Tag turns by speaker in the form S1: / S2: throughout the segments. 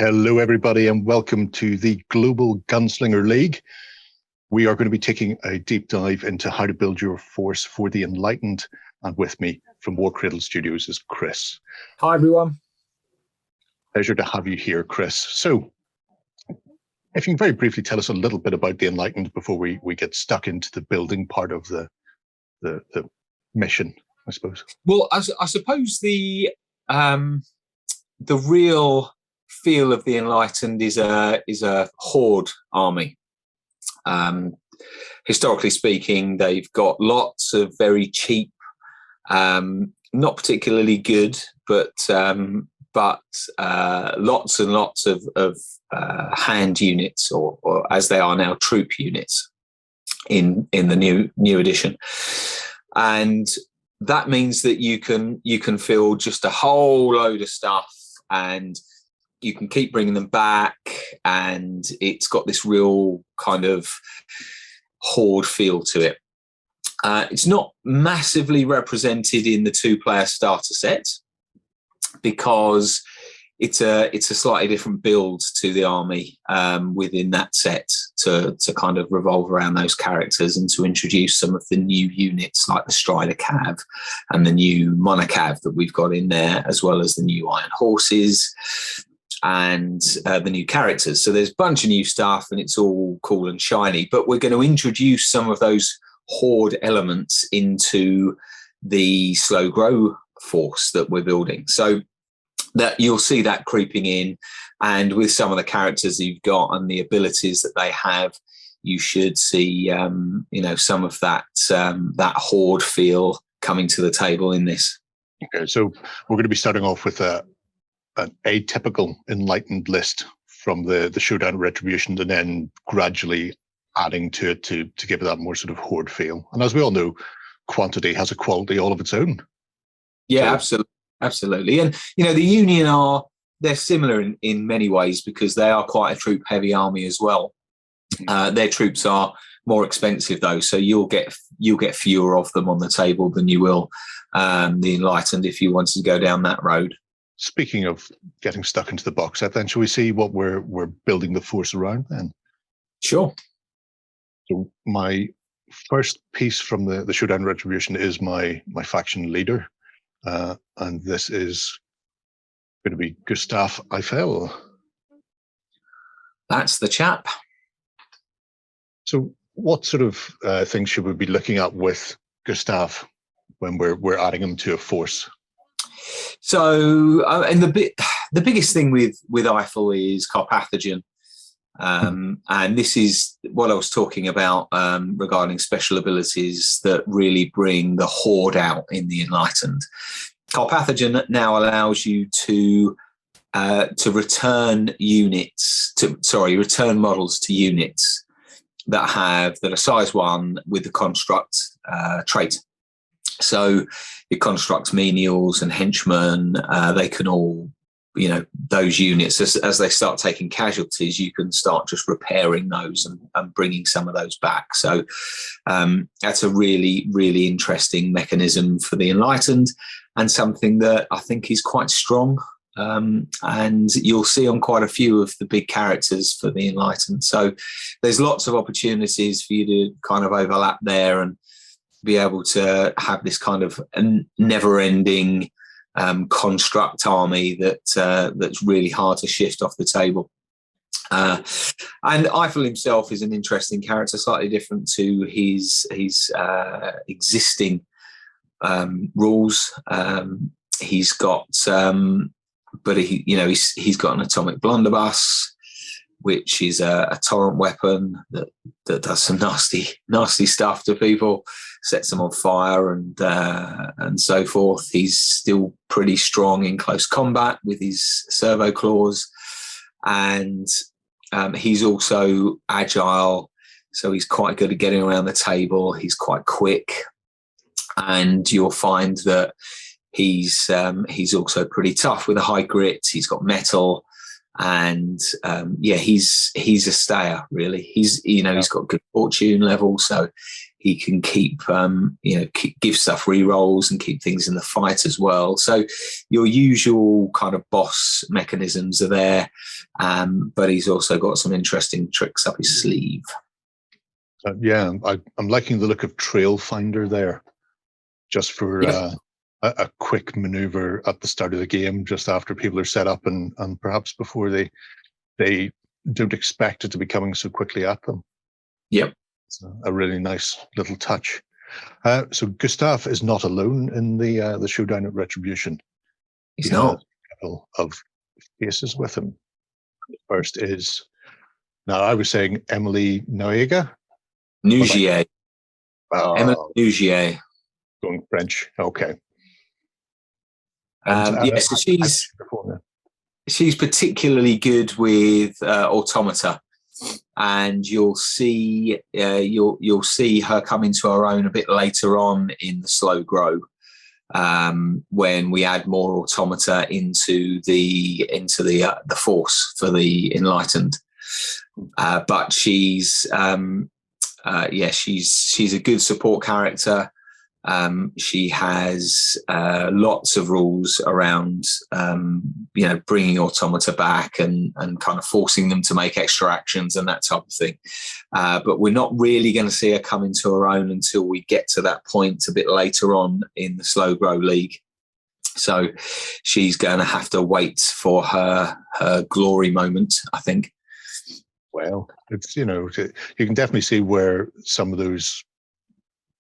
S1: Hello, everybody, and welcome to the Global Gunslinger League. We are going to be taking a deep dive into how to build your force for the Enlightened. And with me from Warcradle Studios is Chris.
S2: Hi, everyone.
S1: Pleasure to have you here, Chris. So, if you can very briefly tell us a little bit about the Enlightened before we get stuck into the building part of the mission, I suppose.
S2: Well, I suppose the real feel of the Enlightened is a horde army. Historically speaking, they've got lots of very cheap, not particularly good, but lots and lots of hand units, or as they are now, troop units in the new edition, and that means that you can field just a whole load of stuff, and you can keep bringing them back, and it's got this real kind of horde feel to it. It's not massively represented in the two-player starter set because it's a slightly different build to the army within that set to kind of revolve around those characters and to introduce some of the new units like the STRIDER-CAV and the new Mono-Cav that we've got in there, as well as the new Iron Horses and the new characters. So there's a bunch of new stuff and it's all cool and shiny, but we're going to introduce some of those horde elements into the slow grow force that we're building. So that you'll see that creeping in, and with some of the characters you've got and the abilities that they have, you should see some of that horde feel coming to the table in this.
S1: Okay, so we're going to be starting off with an atypical Enlightened list from the Showdown Retribution, and then gradually adding to it to give it that more sort of horde feel. And as we all know, quantity has a quality all of its own.
S2: Yeah, so, absolutely. And the Union they're similar in many ways because they are quite a troop heavy army as well. Their troops are more expensive though, so you'll get fewer of them on the table than you will the Enlightened if you wanted to go down that road.
S1: Speaking of getting stuck into the box set, then shall we see what we're building the force around then?
S2: Sure.
S1: So my first piece from the Showdown Retribution is my faction leader, and this is going to be Gustave Eiffel.
S2: That's the chap.
S1: So what sort of things should we be looking at with Gustave when we're adding him to a force?
S2: So, and the biggest thing with Eiffel is Carpathogen. And this is what I was talking about regarding special abilities that really bring the horde out in the Enlightened. Carpathogen now allows you to return models to units that are size 1 with the construct trait. So your constructs, menials and henchmen, they can all, those units, as they start taking casualties, you can start just repairing those and bringing some of those back. So that's a really, really interesting mechanism for the Enlightened, and something that I think is quite strong. And you'll see on quite a few of the big characters for the Enlightened. So there's lots of opportunities for you to kind of overlap there and be able to have this kind of never-ending construct army that's really hard to shift off the table. And Eiffel himself is an interesting character, slightly different to his existing rules. He's got, but he's got an atomic blunderbuss, which is a torrent weapon that does some nasty stuff to people, sets them on fire and so forth. He's still pretty strong in close combat with his servo claws, and he's also agile, so he's quite good at getting around the table. He's quite quick, and you'll find that he's also pretty tough with a high grit. He's got metal. And he's a stayer really. He's got good fortune level, so he can keep, give stuff re-rolls and keep things in the fight as well. So your usual kind of boss mechanisms are there, but he's also got some interesting tricks up his sleeve.
S1: Yeah, I'm liking the look of Trail Finder there, just for a quick maneuver at the start of the game, just after people are set up and perhaps before they don't expect it to be coming so quickly at them.
S2: Yep.
S1: It's a really nice little touch. So Gustave is not alone in the Showdown at Retribution.
S2: He's not.
S1: A couple of faces with him. The first is, now I was saying Emily Nouguier.
S2: Nouguier. Emily Nouguier.
S1: Going French. Okay.
S2: So she's particularly good with automata, and you'll see her come into her own a bit later on in the slow grow, when we add more automata into the force for the Enlightened. But she's a good support character. She has lots of rules around, bringing automata back and kind of forcing them to make extra actions and that type of thing. But we're not really going to see her come into her own until we get to that point a bit later on in the Slow Grow League. So she's going to have to wait for her glory moment, I think.
S1: Well, it's, you can definitely see where some of those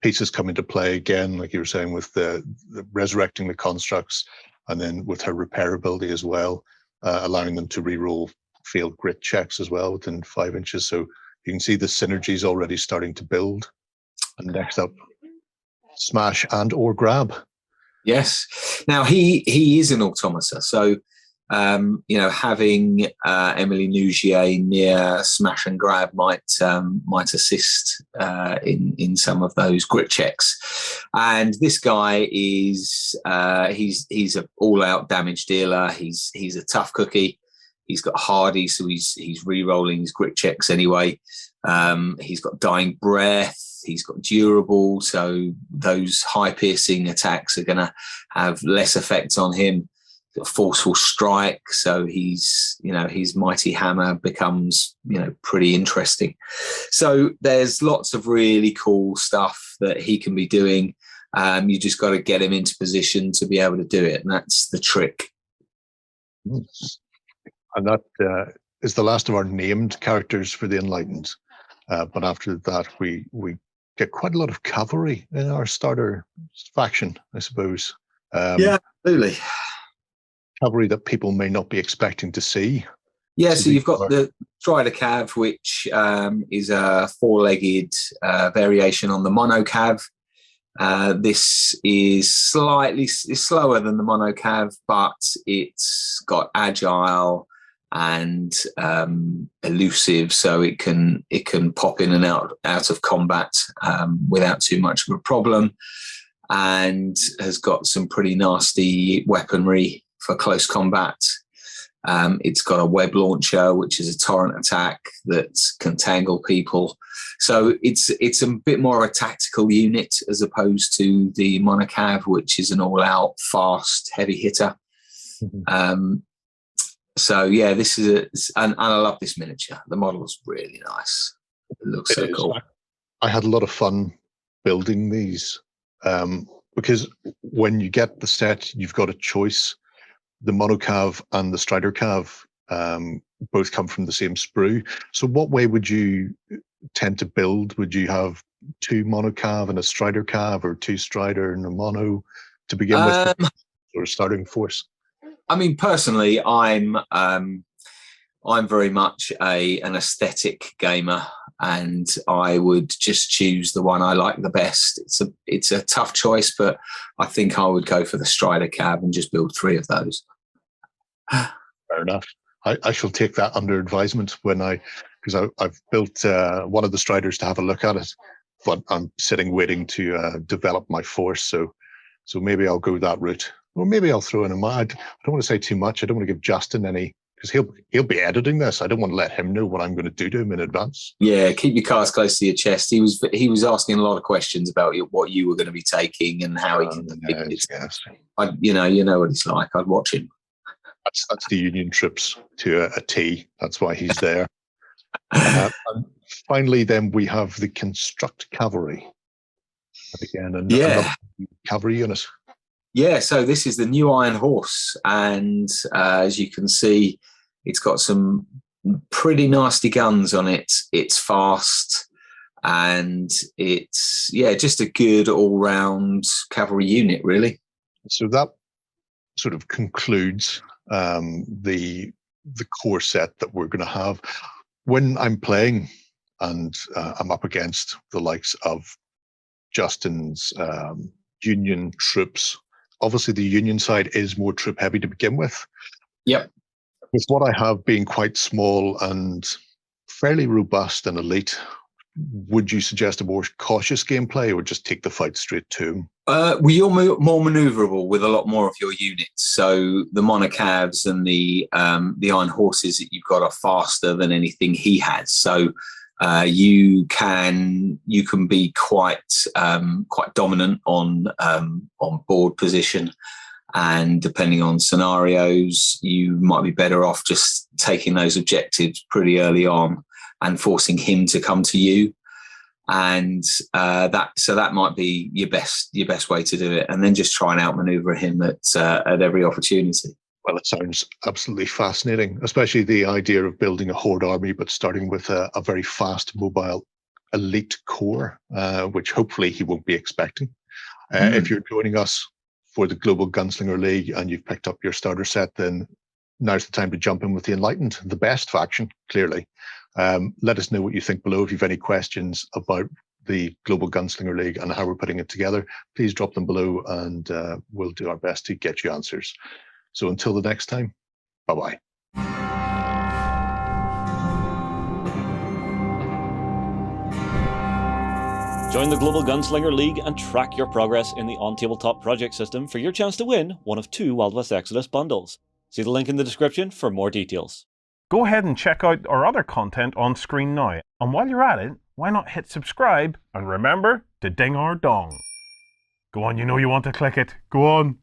S1: pieces come into play again, like you were saying, with the resurrecting the constructs, and then with her repairability as well, allowing them to reroll failed grit checks as well within 5 inches. So you can see the synergies already starting to build. And next up, smash and or grab.
S2: Yes. Now he is an automata, so having Emily Nouguier near smash and grab might assist in some of those grit checks. And this guy is he's an all-out damage dealer. He's a tough cookie. He's got hardy, so he's re-rolling his grit checks anyway. He's got dying breath. He's got durable, so those high piercing attacks are going to have less effect on him. Forceful strike, so his mighty hammer becomes pretty interesting. So there's lots of really cool stuff that he can be doing. You just got to get him into position to be able to do it, and that's the trick.
S1: And that is the last of our named characters for the Enlightened. But after that, we get quite a lot of cavalry in our starter faction, I suppose.
S2: Yeah, absolutely.
S1: Cavalry that people may not be expecting to see.
S2: Yeah, so you've got the STRIDER-CAV, which is a four-legged variation on the Mono-Cav. This is slightly slower than the Mono-Cav, but it's got agile and elusive, so it can pop in and out of combat without too much of a problem, and has got some pretty nasty weaponry for close combat. It's got a web launcher, which is a torrent attack that can tangle people. So it's a bit more of a tactical unit as opposed to the Mono-Cav, which is an all-out, fast, heavy hitter. Mm-hmm. So yeah, this is and I love this miniature. The model is really nice. It looks so cool.
S1: I had a lot of fun building these because when you get the set, you've got a choice. The Mono-Cav and the STRIDER-CAV both come from the same sprue. So what way would you tend to build? Would you have two Mono-Cav and a STRIDER-CAV, or two Strider and a Mono to begin with, or starting force?
S2: I mean, personally, I'm very much an aesthetic gamer, and I would just choose the one I like the best. It's a tough choice, but I think I would go for the STRIDER-CAV and just build 3 of those.
S1: Fair enough. I shall take that under advisement because I've built one of the Striders to have a look at it, but I'm sitting waiting to develop my force. So maybe I'll go that route, or maybe I'll throw in I don't want to say too much. I don't want to give Justin any because he'll be editing this. I don't want to let him know what I'm going to do to him in advance.
S2: Yeah, keep your cards close to your chest. He was asking a lot of questions about what you were going to be taking and how he can defeat it.
S1: Yes.
S2: You know what he's like. I'd watch him.
S1: That's the Union troops to a T. That's why he's there. And finally, then we have the construct cavalry. Again, another cavalry unit.
S2: Yeah, so this is the new Iron Horse, and as you can see, it's got some pretty nasty guns on it. It's fast, and it's just a good all-round cavalry unit, really.
S1: So that sort of concludes the core set that we're going to have. When I'm playing and I'm up against the likes of Justin's Union troops, obviously the Union side is more troop heavy to begin with.
S2: Yep.
S1: With what I have being quite small and fairly robust and elite, would you suggest a more cautious gameplay or just take the fight straight to him?
S2: Well, you're more maneuverable with a lot more of your units. So the Mono-Cavs and the Iron Horses that you've got are faster than anything he has. So you can be quite dominant on board position, and depending on scenarios, you might be better off just taking those objectives pretty early on and forcing him to come to you. And that might be your best way to do it, and then just try and outmaneuver him at every opportunity.
S1: Well, it sounds absolutely fascinating, especially the idea of building a horde army, but starting with a very fast, mobile, elite core, which hopefully he won't be expecting. If you're joining us for the Global Gunslinger League and you've picked up your starter set, then now's the time to jump in with the Enlightened, the best faction, clearly. Let us know what you think below. If you've any questions about the Global Gunslinger League and how we're putting it together, please drop them below, and we'll do our best to get you answers. So until the next time, bye-bye.
S3: Join the Global Gunslinger League and track your progress in the OnTableTop project system for your chance to win one of 2 Wild West Exodus bundles. See the link in the description for more details.
S4: Go ahead and check out our other content on screen now. And while you're at it, why not hit subscribe and remember to ding our dong. Go on, you know you want to click it. Go on.